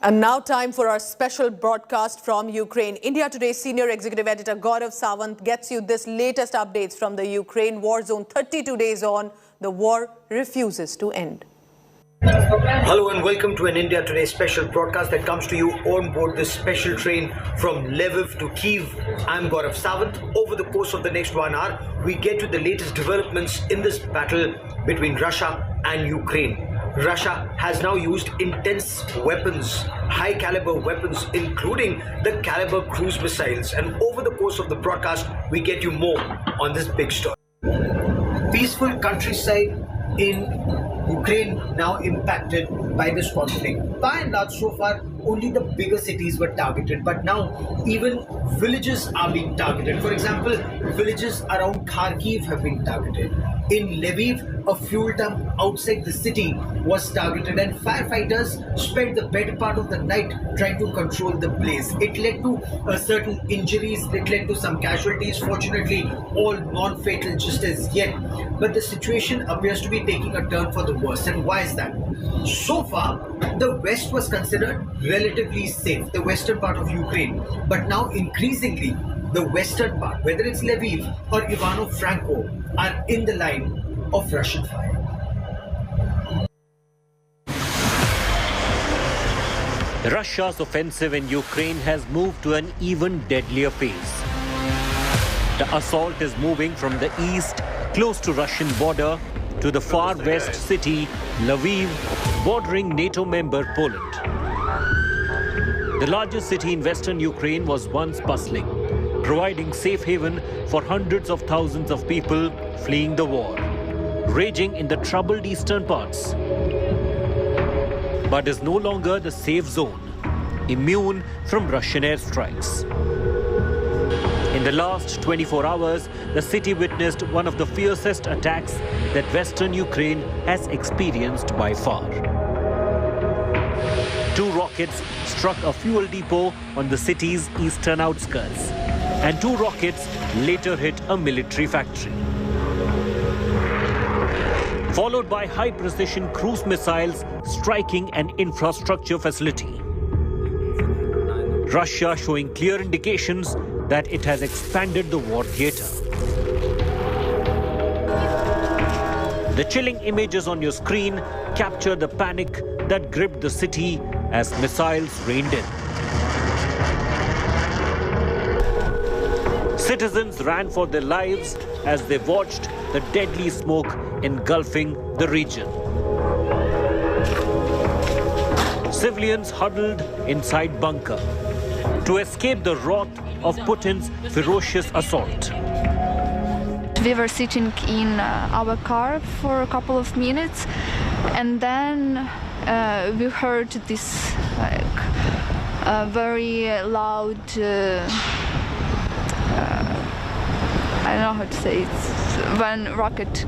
And now time for our special broadcast from Ukraine. India Today's senior executive editor Gaurav Sawant gets you this latest updates from the Ukraine war zone. 32 days on, the war refuses to end. Hello and welcome to an India Today special broadcast that comes to you on board this special train from Lviv to Kyiv. I'm Gaurav Sawant. Over the course of the next 1 hour, we get to the latest developments in this battle between Russia and Ukraine. Russia has now used intense weapons, high-caliber weapons, including the Caliber cruise missiles. And over the course of the broadcast, we get you more on this big story. Peaceful countryside in Ukraine now impacted by this conflict. By and large, so far, only the bigger cities were targeted, but now even villages are being targeted. For example, villages around Kharkiv have been targeted. In Lviv, a fuel dump outside the city was targeted, and firefighters spent the better part of the night trying to control the blaze. It led to certain injuries, it led to some casualties, fortunately all non-fatal just as yet. But the situation appears to be taking a turn for the worse. And why is that? So far, the West was considered relatively safe, the western part of Ukraine. But now increasingly, the western part, whether it's Lviv or Ivano-Franko, are in the line of Russian fire. Russia's offensive in Ukraine has moved to an even deadlier phase. The assault is moving from the east, close to Russian border, to the far west city, Lviv, bordering NATO member Poland. The largest city in western Ukraine was once bustling, providing safe haven for hundreds of thousands of people fleeing the war, raging in the troubled eastern parts. But is no longer the safe zone, immune from Russian airstrikes. In the last 24 hours, the city witnessed one of the fiercest attacks that western Ukraine has experienced by far. 2 rockets struck a fuel depot on the city's eastern outskirts, and 2 rockets later hit a military factory. Followed by high-precision cruise missiles striking an infrastructure facility. Russia showing clear indications that it has expanded the war theatre. The chilling images on your screen capture the panic that gripped the city as missiles rained in. Citizens ran for their lives as they watched the deadly smoke engulfing the region. Civilians huddled inside bunker to escape the wrath of Putin's ferocious assault. We were sitting in our car for a couple of minutes, and then we heard this very loud, I don't know how to say it, when rocket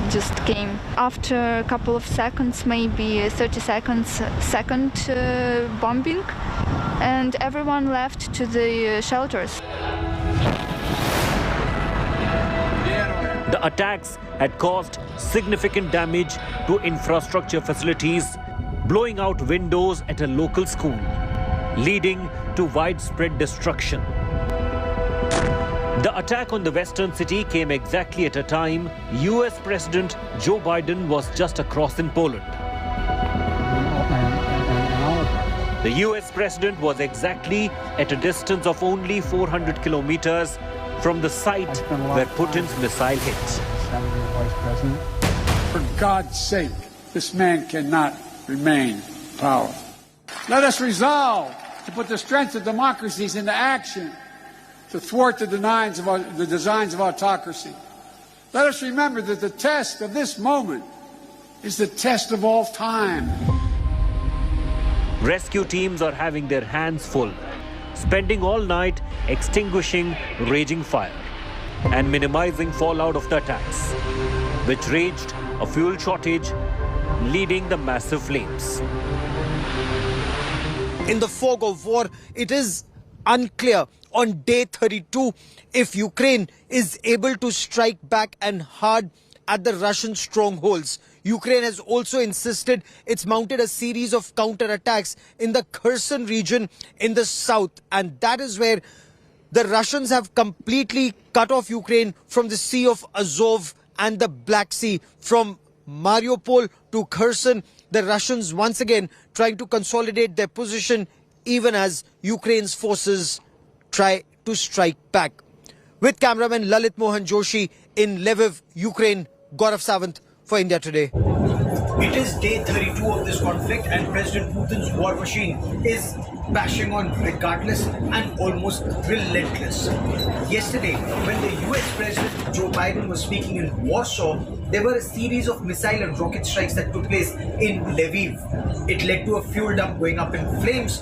just came. After a couple of seconds, maybe 30 seconds, second bombing, and everyone left to the shelters. The attacks had caused significant damage to infrastructure facilities, blowing out windows at a local school, leading to widespread destruction. The attack on the western city came exactly at a time US President Joe Biden was just across in Poland. The US President was exactly at a distance of only 400 kilometers from the site where Putin's missile hit. Vice President. For God's sake, this man cannot remain in power. Let us resolve to put the strength of democracies into action to thwart the designs of autocracy. Let us remember that the test of this moment is the test of all time. Rescue teams are having their hands full, spending all night extinguishing raging fire and minimizing fallout of the attacks, which raged a fuel shortage, leading the massive flames. In the fog of war, it is unclear on day 32 if Ukraine is able to strike back and hard at the Russian strongholds. Ukraine has also insisted it's mounted a series of counterattacks in the Kherson region in the south. And that is where the Russians have completely cut off Ukraine from the Sea of Azov and the Black Sea. From Mariupol to Kherson, the Russians once again trying to consolidate their position even as Ukraine's forces try to strike back. With cameraman Lalit Mohan Joshi in Lviv, Ukraine, Gaurav Sawant for India Today. It is day 32 of this conflict and President Putin's war machine is bashing on regardless and almost relentless. Yesterday, when the US President Joe Biden was speaking in Warsaw, there were a series of missile and rocket strikes that took place in Lviv. It led to a fuel dump going up in flames.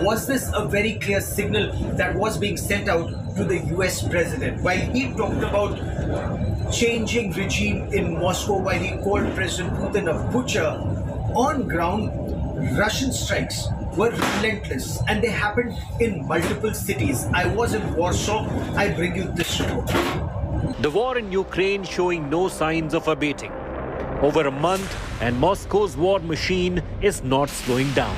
Was this a very clear signal that was being sent out to the US President? While he talked about changing regime in Moscow, while he called President Putin a butcher, on ground, Russian strikes were relentless and they happened in multiple cities. I was in Warsaw. I bring you this report. The war in Ukraine showing no signs of abating. Over a month and Moscow's war machine is not slowing down.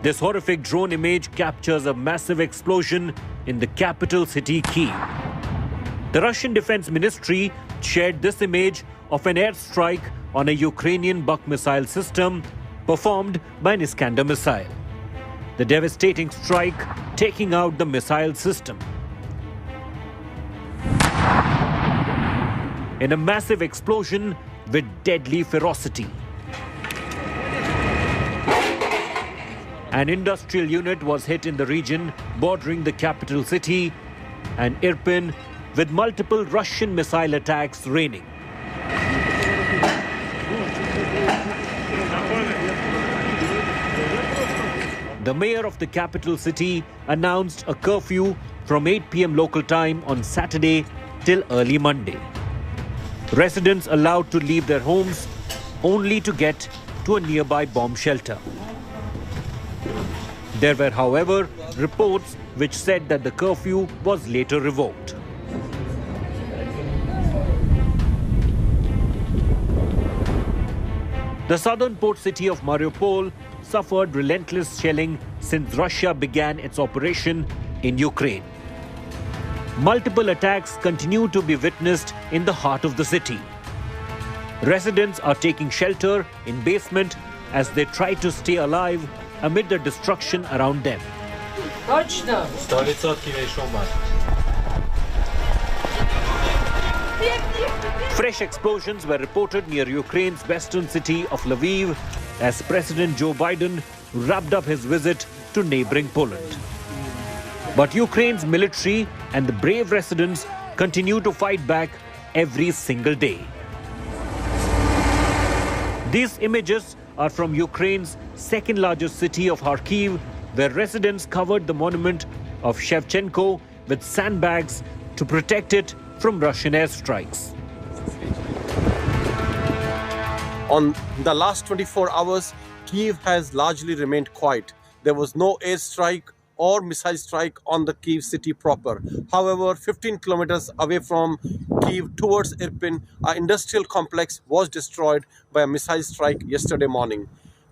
This horrific drone image captures a massive explosion in the capital city, Kyiv. The Russian Defense Ministry shared this image of an airstrike on a Ukrainian Buk missile system performed by an Iskander missile. The devastating strike taking out the missile system. In a massive explosion with deadly ferocity. An industrial unit was hit in the region bordering the capital city and Irpin, with multiple Russian missile attacks raining. The mayor of the capital city announced a curfew from 8 p.m. local time on Saturday till early Monday. Residents allowed to leave their homes only to get to a nearby bomb shelter. There were, however, reports which said that the curfew was later revoked. The southern port city of Mariupol suffered relentless shelling since Russia began its operation in Ukraine. Multiple attacks continue to be witnessed in the heart of the city. Residents are taking shelter in basement as they try to stay alive amid the destruction around them. Fresh explosions were reported near Ukraine's western city of Lviv as President Joe Biden wrapped up his visit to neighboring Poland. But Ukraine's military and the brave residents continue to fight back every single day. These images are from Ukraine's second largest city of Kharkiv, where residents covered the monument of Shevchenko with sandbags to protect it from Russian airstrikes. On the last 24 hours, Kyiv has largely remained quiet. There was no airstrike or missile strike on the Kyiv city proper. However, 15 kilometers away from Kyiv towards Irpin, an industrial complex was destroyed by a missile strike yesterday morning.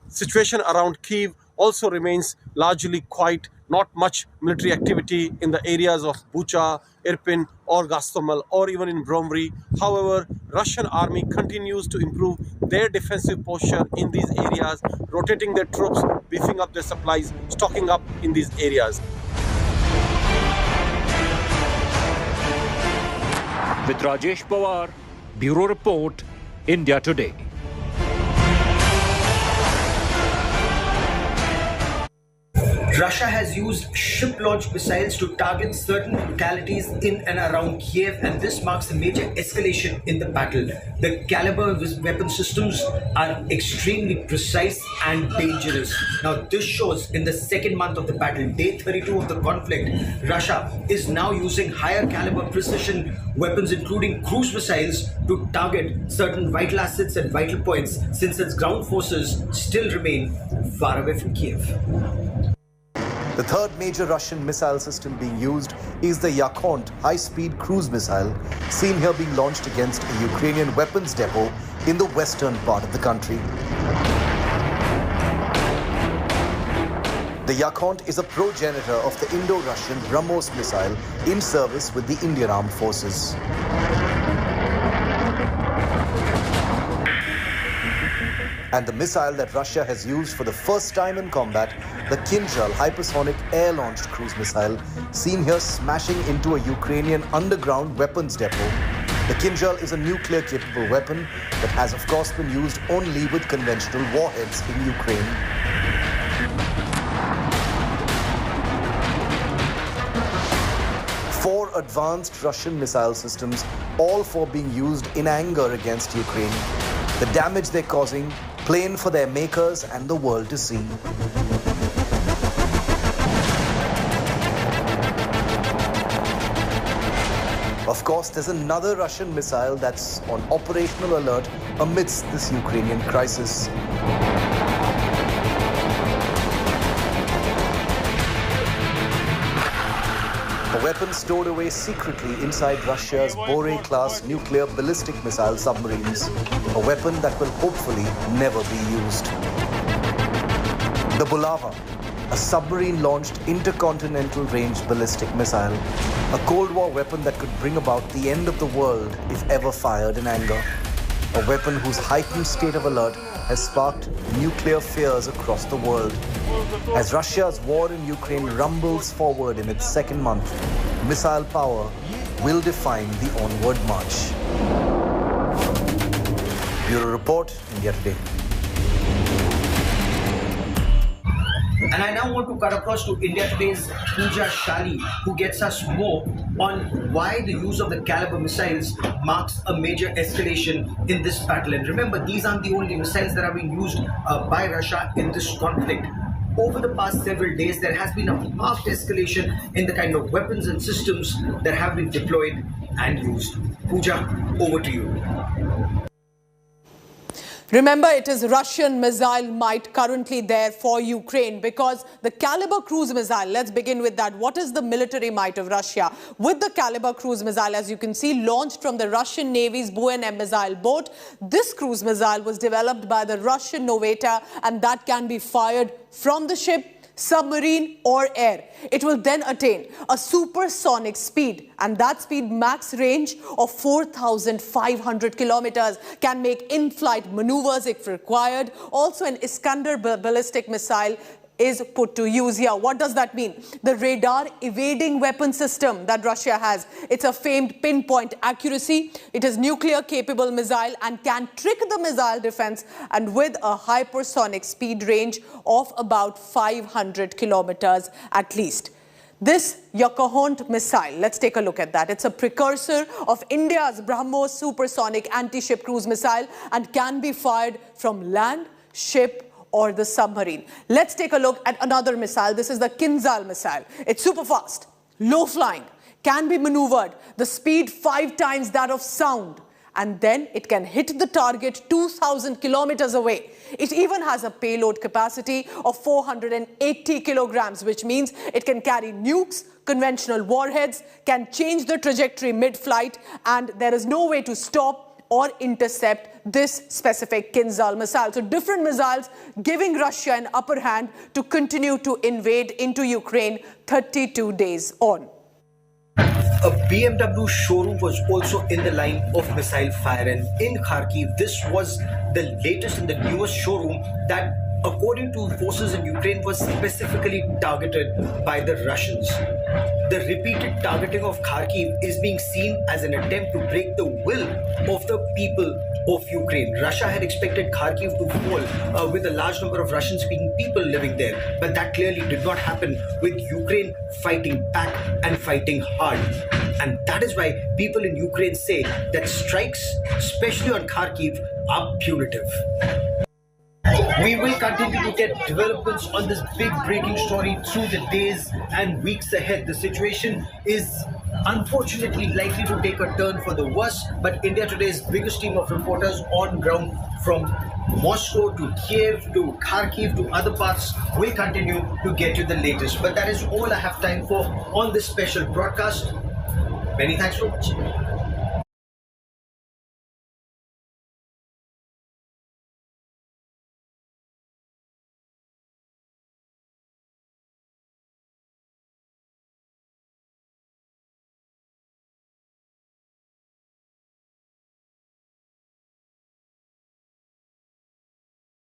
Situation around Kyiv also remains largely quiet. Not much military activity in the areas of Bucha, Irpin or Gostomel or even in Bromry. However, Russian army continues to improve their defensive posture in these areas, rotating their troops, beefing up their supplies, stocking up in these areas. With Rajesh Pawar, Bureau Report, India Today. Russia has used ship-launched missiles to target certain localities in and around Kyiv, and this marks a major escalation in the battle. The caliber of these weapon systems are extremely precise and dangerous. Now, this shows in the second month of the battle, day 32 of the conflict, Russia is now using higher caliber precision weapons, including cruise missiles, to target certain vital assets and vital points, since its ground forces still remain far away from Kyiv. The third major Russian missile system being used is the Yakhont high-speed cruise missile, seen here being launched against a Ukrainian weapons depot in the western part of the country. The Yakhont is a progenitor of the Indo-Russian BrahMos missile in service with the Indian Armed Forces. And the missile that Russia has used for the first time in combat, the Kinzhal hypersonic air-launched cruise missile, seen here smashing into a Ukrainian underground weapons depot. The Kinzhal is a nuclear-capable weapon that has of course been used only with conventional warheads in Ukraine. Four advanced Russian missile systems, all four being used in anger against Ukraine. The damage they're causing, plain for their makers and the world to see. Of course, there's another Russian missile that's on operational alert amidst this Ukrainian crisis. A weapon stored away secretly inside Russia's Bore-class nuclear ballistic missile submarines. A weapon that will hopefully never be used. The Bulava, a submarine-launched intercontinental range ballistic missile. A Cold War weapon that could bring about the end of the world if ever fired in anger. A weapon whose heightened state of alert has sparked nuclear fears across the world. As Russia's war in Ukraine rumbles forward in its second month, missile power will define the onward march. Bureau Report, India Today. And I now want to cut across to India Today's Pooja Shali, who gets us more on why the use of the Caliber missiles marks a major escalation in this battle. And remember, these aren't the only missiles that are being used by Russia in this conflict. Over the past several days, there has been a marked escalation in the kind of weapons and systems that have been deployed and used. Pooja, over to you. Remember, it is Russian missile might currently there for Ukraine because the Caliber cruise missile, let's begin with that. What is the military might of Russia? With the Caliber cruise missile, as you can see, launched from the Russian Navy's Buoy missile boat, this cruise missile was developed by the Russian Novata, and that can be fired from the ship, submarine or air. It will then attain a supersonic speed, and that speed max range of 4,500 kilometers, can make in-flight maneuvers if required. Also an Iskander ballistic missile is put to use here. What does that mean? The radar evading weapon system that Russia has. It's a famed pinpoint accuracy. It is nuclear capable missile and can trick the missile defense, and with a hypersonic speed range of about 500 kilometers at least. This Yakhont missile, let's take a look at that. It's a precursor of India's BrahMos supersonic anti-ship cruise missile and can be fired from land, ship or the submarine. Let's take a look at another missile. This is the Kinzhal missile. It's super fast, low flying, can be maneuvered, the speed 5 times that of sound, and then it can hit the target 2,000 kilometers away. It even has a payload capacity of 480 kilograms, which means it can carry nukes, conventional warheads, can change the trajectory mid-flight, and there is no way to stop or intercept this specific Kinzhal missile. So different missiles giving Russia an upper hand to continue to invade into Ukraine 32 days on. A BMW showroom was also in the line of missile fire, and in Kharkiv, this was the latest and the newest showroom that, according to forces in Ukraine, was specifically targeted by the Russians. The repeated targeting of Kharkiv is being seen as an attempt to break the will of the people of Ukraine. Russia had expected Kharkiv to fall with a large number of Russian-speaking people living there, but that clearly did not happen, with Ukraine fighting back and fighting hard. And that is why people in Ukraine say that strikes, especially on Kharkiv, are punitive. We will continue to get developments on this big breaking story through the days and weeks ahead. The situation is unfortunately likely to take a turn for the worse, but India Today's biggest team of reporters on ground from Moscow to Kyiv to Kharkiv to other parts will continue to get you the latest. But that is all I have time for on this special broadcast. Many thanks for watching.